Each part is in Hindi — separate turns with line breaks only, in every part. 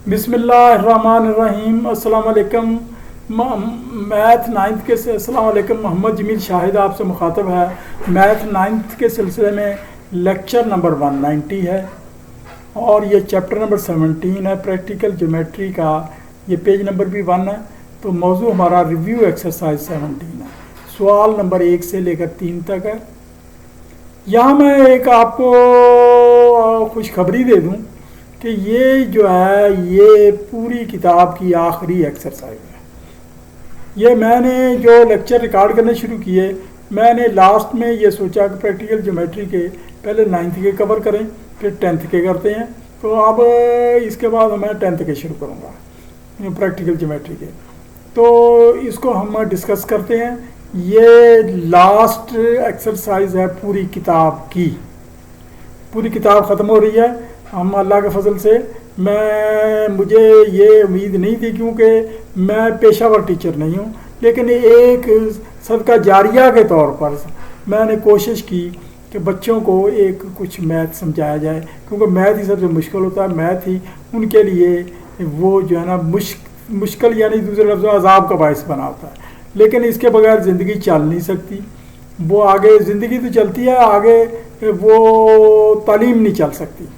बिस्मिल्लाहिर्रहमानिर्रहीम। अस्सलाम वालेकुम। मैथ नाइन्थ के अस्सलाम वालेकुम। मोहम्मद जमील शाहिद आपसे मुखातब है। मैथ नाइन्थ के सिलसिले में लेक्चर नंबर 190 है और ये चैप्टर नंबर 17 है प्रैक्टिकल ज्योमेट्री का। ये पेज नंबर भी 1 है। तो मौजू हमारा रिव्यू एक्सरसाइज 17 है। सवाल नंबर 1 से लेकर 3 तक है। यहाँ मैं एक आपको खुशखबरी दे दूँ कि ये जो है ये पूरी किताब की आखिरी एक्सरसाइज है। ये मैंने जो लेक्चर रिकॉर्ड करने शुरू किए, मैंने लास्ट में ये सोचा कि प्रैक्टिकल ज्योमेट्री के पहले 9th के कवर करें, फिर 10th के करते हैं। तो अब इसके बाद मैं 10th के शुरू करूँगा प्रैक्टिकल ज्योमेट्री के। तो इसको हम डिस्कस करते हैं। ये लास्ट एक्सरसाइज है पूरी किताब की। पूरी किताब ख़त्म हो रही है हम अल्लाह के फजल से। मुझे ये उम्मीद नहीं थी क्योंकि मैं पेशावर टीचर नहीं हूँ, लेकिन एक सदका जारिया के तौर पर मैंने कोशिश की कि बच्चों को एक कुछ मैथ समझाया जाए, क्योंकि मैथ ही सबसे मुश्किल होता है। मैथ ही उनके लिए वो जो है ना मुश्किल यानी दूसरे लफ्ज़ों अज़ाब का बायस बना होता है। लेकिन इसके बगैर ज़िंदगी चल नहीं सकती। वो आगे ज़िंदगी तो चलती है, आगे वो तालीम नहीं चल सकती।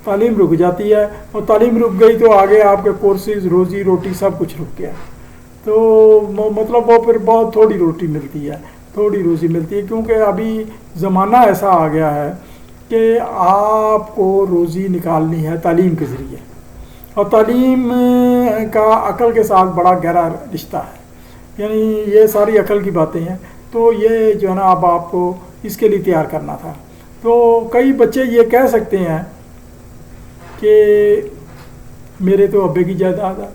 तालीम रुक जाती है और तालीम रुक गई तो आगे आपके कोर्सेज, रोज़ी रोटी सब कुछ रुक गया। तो मतलब वो फिर बहुत थोड़ी रोटी मिलती है, थोड़ी रोज़ी मिलती है, क्योंकि अभी ज़माना ऐसा आ गया है कि आपको रोज़ी निकालनी है तालीम के ज़रिए। और तालीम का अक़ल के साथ बड़ा गहरा रिश्ता है, यानी ये सारी अक़ल की बातें हैं। तो ये जो है ना अब आपको इसके लिए तैयार करना था। तो कई बच्चे ये कह सकते हैं कि मेरे तो अब्बे की जायदाद है,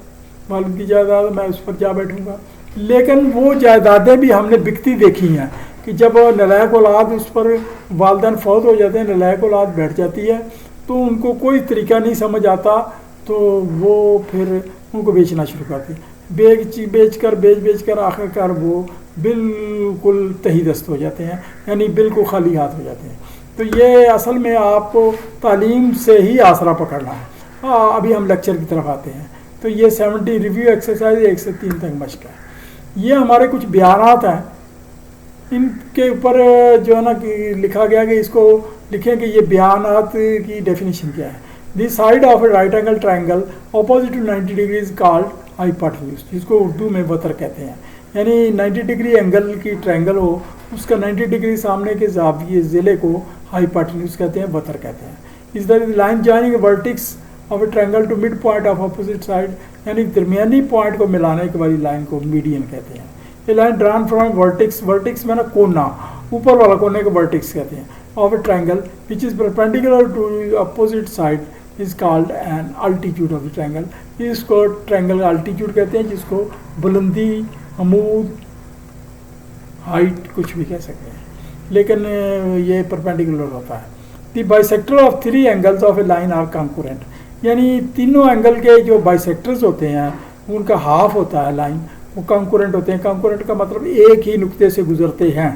वालिद की जायदाद है, मैं उस पर जा बैठूंगा। लेकिन वो जायदादें भी हमने बिकती देखी हैं कि जब नलायक औलाद उस पर वालिदैन फौत हो जाते हैं, नलायक औलाद बैठ जाती है, तो उनको कोई तरीका नहीं समझ आता, तो वो फिर उनको बेचना शुरू करती है। बेच कर आखिरकार वो बिल्कुल तहीदस्त हो जाते हैं, यानी बिल्कुल खाली हाथ हो जाते हैं। तो ये असल में आपको तालीम से ही आसरा पकड़ना है। अभी हम लेक्चर की तरफ आते हैं। तो ये 70 रिव्यू एक्सरसाइज 1 से 3 तक मश्क है। ये हमारे कुछ बयानात हैं, इनके ऊपर जो है ना कि लिखा गया कि इसको लिखें कि ये बयानात की डेफिनेशन क्या है। The side of a right angle triangle opposite to 90 degrees called hypotenuse, जिसको उर्दू में वतर कहते हैं। यानी 90 डिग्री एंगल की ट्रायंगल हो, उसका 90 डिग्री सामने के ज़ाविये ज़िले को हाइपोटेन्यूज कहते हैं, वतर कहते हैं। Is the line joining vertex of a triangle to mid point of opposite side, यानी दरमियानी पॉइंट को मिलाने के वाली लाइन को मीडियन कहते हैं। ये line drawn from vertices, vertices में ना कोना, ऊपर वाला कोने को वर्टिक्स कहते हैं, of a triangle which is perpendicular to opposite side is called an altitude of the triangle. इसको ट्रायंगल अल्टीट्यूड कहते हैं, जिसको बुलंदी, अमूद, हाइट कुछ भी कह सकते हैं, लेकिन ये परपेंडिकुलर होता है। The bisector of 3 angles of a line are concurrent, यानी तीनों एंगल के जो बाइसेक्टर्स होते हैं उनका हाफ होता है लाइन, वो कॉन्करेंट होते हैं। कॉन्करेंट का मतलब एक ही नुक्ते से गुजरते हैं।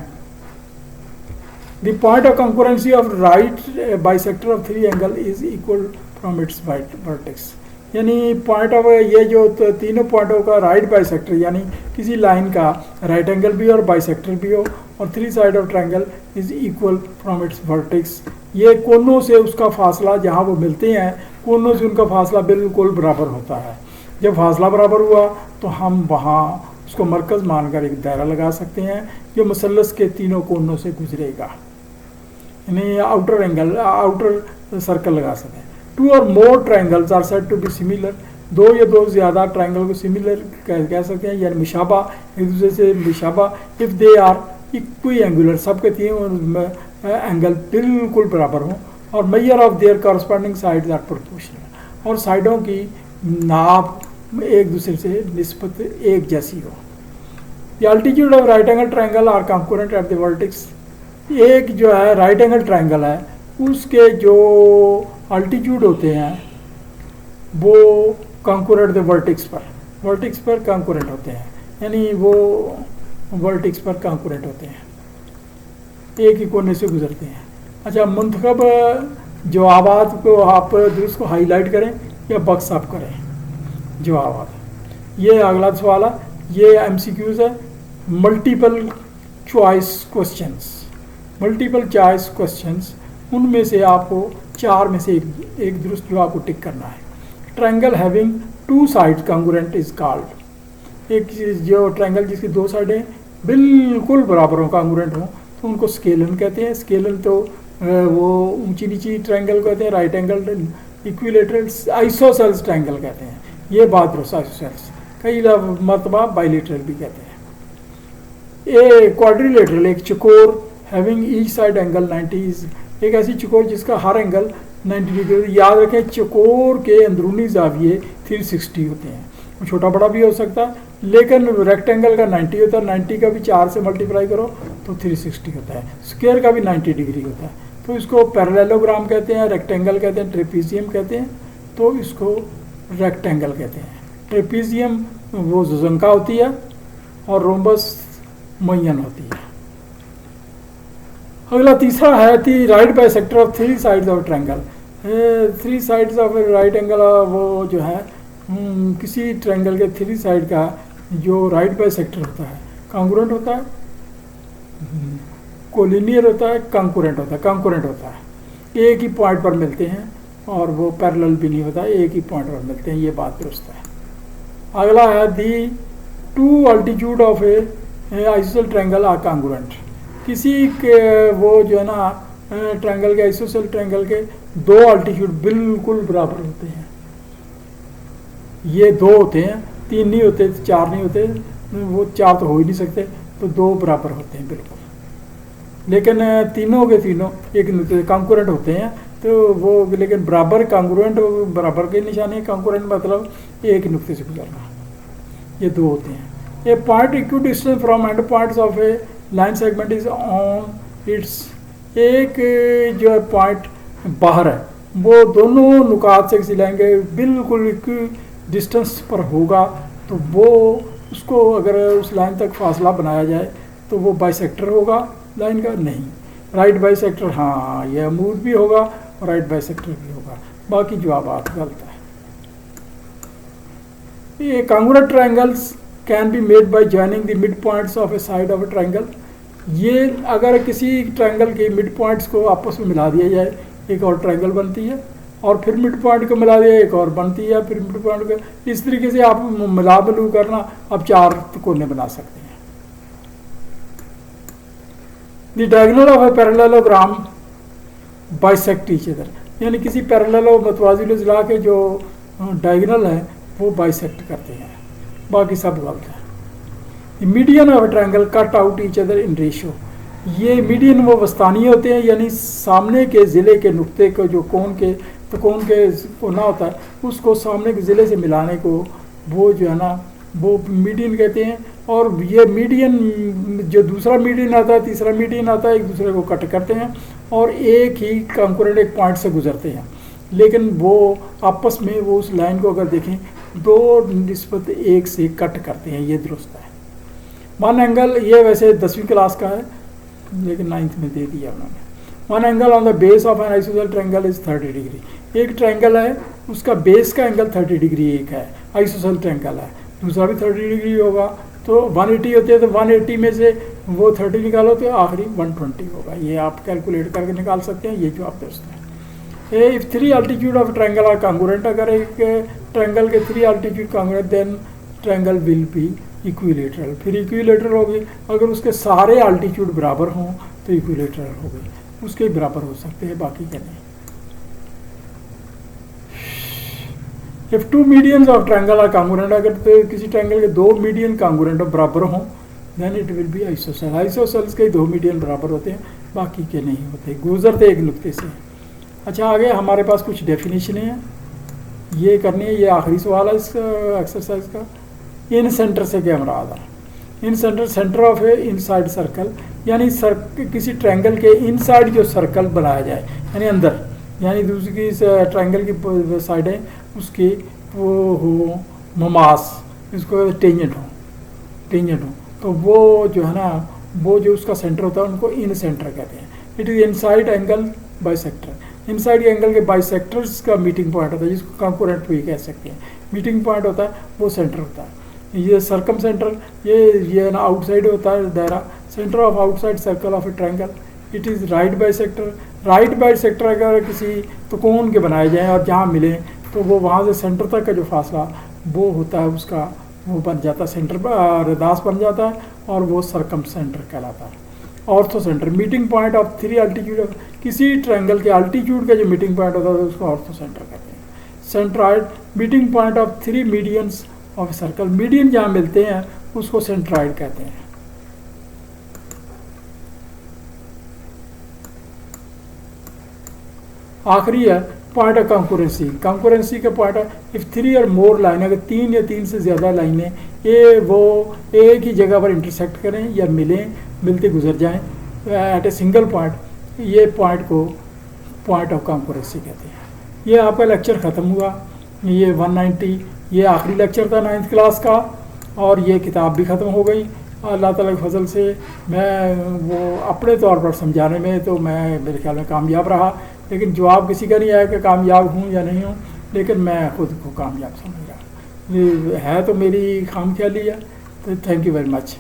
The point of concurrency of right bisector of 3 angle is equal from its vertex, यानी पॉइंट ऑफ ये जो तीनों पॉइंटों का राइट बाइसेक्टर, यानी किसी लाइन का राइट एंगल भी और बाइसेक्टर भी हो, और 3 side of triangle is equal from its vertex, ये कोनों से उसका फासला जहाँ वो मिलते हैं, कोनों से उनका फासला बिल्कुल बराबर होता है। जब फासला बराबर हुआ तो हम वहाँ उसको मरकज़ मानकर एक दायरा लगा सकते हैं जो मुसल्लस के तीनों कोनों से गुजरेगा, यानी आउटर सर्कल लगा सकते हैं। 2 और more triangles are said to be similar, 2 या 2 ज़्यादा ट्रायंगल को सिमिलर कह सकते हैं, यानी मुशाबा, एक दूसरे से मुशाबा। If they are equiangular, सबके तीनों एंगल बिल्कुल बराबर हों, और measure of their corresponding sides are proportional, और साइडों की नाप एक दूसरे से निस्बत एक जैसी हो। The altitude of right angle triangle are concurrent at the vertex, एक जो है राइट एंगल ट्रायंगल है उसके जो अल्टीट्यूड होते हैं वो कॉन्करेंट द वर्टेक्स पर कॉन्करेंट होते हैं, यानी वो वर्टेक्स पर कॉन्करेंट होते हैं, एक ही कोने से गुजरते हैं। अच्छा, मुंतखब जवाबात को आप दुरुस्त को हाईलाइट करें या बक्स अप करें। जवाब आता है। ये अगला सवाल है, ये एमसीक्यूज है, multiple choice questions. Multiple choice questions, उनमें से आपको 4 में से एक दुरुस्त जवाब को टिक करना है। Triangle having 2 sides congruent is called. एक जो ट्रायंगल जिसकी 2 साइडें बिल्कुल बराबर हो, कॉन्ग्रुएंट हो, तो उनको स्केलन कहते हैं। स्केलन तो वो ऊंची नीची ट्रायंगल कहते हैं, राइट एंगल इक्विलेटरल्स, आइसोसेल्स ट्रायंगल कहते हैं। ये बात दुरुस्त, आइसोसेल्स कई मरतबा बाइलेटरल भी कहते हैं। ए क्वाड्रिलेटरल, एक चकोर हैविंग ईच साइड एंगल 90, एक ऐसी चकोर जिसका हर एंगल 90 डिग्री। याद रखें चकोर के अंदरूनी जाविये 360 होते हैं, वो छोटा बड़ा भी हो सकता है, लेकिन रेक्टेंगल का 90 होता है। 90 का भी 4 से मल्टीप्लाई करो तो 360 होता है। स्क्वायर का भी 90 डिग्री होता है। तो इसको पैरेललोग्राम कहते हैं, रेक्टेंगल कहते हैं, ट्रेपीजियम कहते हैं। तो इसको रेक्टेंगल कहते हैं। ट्रेपीजियम वो जुजंका होती है और रोम्बस मुय्यन होती है। अगला तीसरा है the right bisector of 3 sides of triangle. 3 sides of right angle, वो जो है किसी ट्रायंगल के 3 साइड का जो राइट बाइसेक्टर होता है, कॉन्ग्रुएंट होता है, कोलिनियर होता है, कंकरेंट होता है। कंकरेंट होता है, एक ही पॉइंट पर मिलते हैं और वो पैरेलल भी नहीं होता, एक ही पॉइंट पर मिलते हैं। ये बात दुरुस्त है। अगला है the 2 altitude of a isosceles triangle are congruent. किसी के वो जो है ना ट्रायंगल के, आइसोसेल ट्रायंगल के 2 अल्टीट्यूड बिल्कुल बराबर होते हैं। ये 2 होते हैं, 3 नहीं होते, 4 नहीं होते, वो 4 तो हो ही नहीं सकते, तो 2 बराबर होते हैं बिल्कुल। लेकिन तीनों के तीनों एक कॉन्ग्रुएंट होते हैं, तो वो लेकिन बराबर कॉन्ग्रुएंट, बराबर के निशाने। कॉन्ग्रुएंट मतलब एक नुक्ते से गुजरना। ये 2 होते हैं। A point equidistance from end points of a line segment is on its. एक जो पॉइंट बाहर है वो दोनों नुकात से किसी लाइन के बिल्कुल इक्वी डिस्टेंस पर होगा, तो वो उसको अगर उस लाइन तक फासला बनाया जाए तो वो बाइसेक्टर होगा लाइन का। नहीं, राइट बाइसेक्टर, हाँ ये अमूद भी होगा और राइट बाइसेक्टर भी होगा। बाकी जवाब गलत है। ये congruent triangles can be made by joining the mid points of A side of a triangle. ये अगर किसी ट्रायंगल के मिड पॉइंट्स को आपस में मिला दिया जाए, एक और ट्रायंगल बनती है, और फिर मिड पॉइंट को मिला दिया एक और बनती है, फिर मिड पॉइंट को, इस तरीके से आप मिला मिलू करना आप 4 कोने बना सकते हैं। The diagonal of a parallelogram bisect each other, यानी किसी पैरेलल और मतवाजिल अजला के जो डायगोनल है वो बाइसेक्ट करते हैं। बाकी सब गलत है। Median of triangle cut out each other in ratio. ये मीडियन वो वस्तानी होते हैं, यानी सामने के ज़िले के नुक्ते को, जो कोण के त्रिकोण के कोना होता है, उसको सामने के ज़िले से मिलाने को वो जो है ना वो मीडियन कहते हैं। और ये मीडियन, जो दूसरा मीडियन आता है, तीसरा मीडियन आता है, एक दूसरे को कट करते हैं और एक ही कॉन्करेंट एक पॉइंट से गुजरते हैं। लेकिन वो आपस में वो उस लाइन को अगर देखें 2:1 से कट करते हैं। ये दुरुस्त है। 1 एंगल, ये वैसे 10वीं क्लास का है लेकिन 9th में दे दिया उन्होंने। 1 angle on the base of an isosceles triangle is 30 degree. एक ट्रायंगल है, उसका बेस का एंगल 30 डिग्री एक है, आइसोसेल ट्रायंगल है, दूसरा भी 30 डिग्री होगा, तो 180 होते हैं, तो 180 में से वो 30 निकालो तो आखिरी 120 होगा। ये आप कैलकुलेट करके निकाल सकते हैं। ये जो आप दोस्त है। If 3 altitude of triangle are congruent, अगर एक ट्रायंगल के 3 altitude congruent, then triangle will be equilateral. फिर इक्विलेटरल होगी अगर उसके सारे अल्टीट्यूड बराबर हों तो इक्विलेटरल होगी, उसके बराबर हो सकते हैं, बाकी के नहीं। If 2 medians of triangle are congruent, अगर तो किसी ट्रायंगल के 2 मीडियन कॉन्ग्रुएंट बराबर हों then it will be isosceles. Isosceles के 2 मीडियन बराबर होते हैं, बाकी के नहीं होते, गुजरते एक नुक्ते से। अच्छा, आगे हमारे पास कुछ डेफिनेशनें हैं, ये करनी है। ये आखिरी सवाल है इस एक्सरसाइज का। इन सेंटर से क्या मुराद है? Incentre, centre of a inside circle, यानी किसी ट्रायंगल के इनसाइड जो सर्कल बनाया जाए, यानी अंदर, यानी दूसरी ट्रायंगल की साइडें उसकी वो हो ममास, इसको टेंजेंट हो, तो वो जो है ना वो जो उसका सेंटर होता है उनको इन सेंटर कहते हैं। It is inside angle bisector. Inside angle के बाइसेक्टर्स का मीटिंग पॉइंट होता है, जिसको कॉन्करेंट भी कह सकते हैं। मीटिंग पॉइंट होता है वो सेंटर होता है। ये सर्कम सेंटर, ये ना आउटसाइड होता है दायरा, centre of outside circle of a triangle. It is right by sector. Right by sector अगर किसी त्रिकोण के बनाए जाएँ और जहाँ मिले तो वो वहाँ से सेंटर तक का जो फासला वो होता है उसका वो बन जाता है सेंटर रदास बन जाता है और वो सर्कम सेंटर कहलाता है। Ortho centre, meeting point of 3 altitude, किसी ट्रायंगल के अल्टीट्यूड का जो मीटिंग पॉइंट होता है उसको ऑर्थो सेंटर कहते हैं। Centroid, meeting point of 3 medians of circle, median जहाँ मिलते हैं उसको सेंट्रॉइड कहते हैं। आखिरी है पॉइंट ऑफ कंकरेंसी। कंकरेंसी का पॉइंट है इफ 3 और मोर लाइन, अगर 3 या 3 से ज़्यादा लाइनें वो एक ही जगह पर इंटरसेक्ट करें या मिलते गुजर जाएं एट ए सिंगल पॉइंट, ये पॉइंट को पॉइंट ऑफ कंकरेंसी कहते हैं। ये आपका लेक्चर ख़त्म हुआ, ये 190, ये आखिरी लेक्चर था 9th क्लास का और ये किताब भी ख़त्म हो गई। अल्लाह ताला के फजल से मैं वो अपने तौर पर समझाने में तो मैं मेरे ख्याल में कामयाब रहा, लेकिन जवाब किसी का नहीं आया कि कामयाब हूँ या नहीं हूँ, लेकिन मैं ख़ुद को कामयाब समझ रहा। है तो मेरी खामख्याली है। तो थैंक यू वेरी मच।